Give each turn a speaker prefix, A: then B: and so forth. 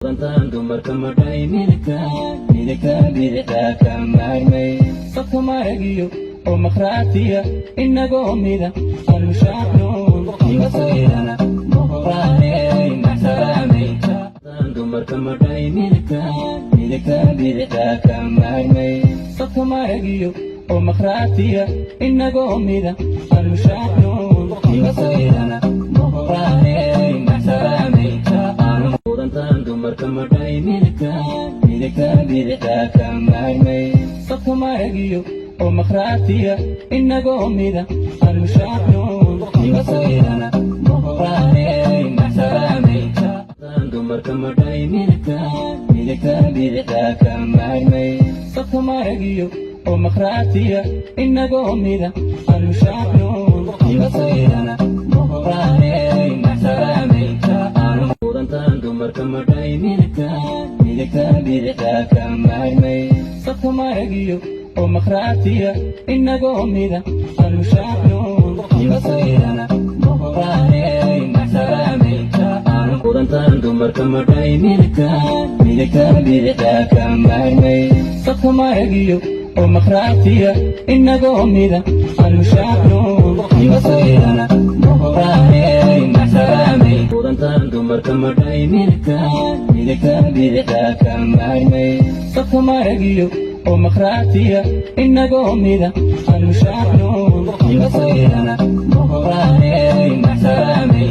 A: Cantando marca marca y milika bidixda ka maarmay dadka maragiyo oo makhraatiya inagoo mida aanu shaacno iga sayrana muqraanay maxsaraamay cantando marka marka y milika bidixda ka maarmay dadka maragiyo oo makhraatiya inagoo mida aanu shaacno iga sayrana muqraanay maxsaraamay cantando marka marka y milika bidixda ka maarmay dadka maragiyo oo makhraatiya inagoo mida aanu shaacno iga sayrana muqraanay maxsaraamay cantando marka marka y milika bidixda ka maarmay dadka maragiyo oo makhraatiya inagoo mida aanu shaacno iga sayrana muqraanay maxsaraamay cantando marka marka y milika bidixda ka maarmay dadka maragiyo oo makhraatiya inagoo mida aanu shaacno iga sayrana muqraanay maxsaraamay cantando marka marka y milika bidixda ka maarmay dadka maragiyo oo makhraatiya inagoo mida aanu shaacno iga sayrana muqraanay maxsaraamay cantando marka marka y milika bidixda ka maarmay dadka maragiyo oo makhraatiya inagoo mida aanu shaacno iga sayrana muqraanay maxsaraamay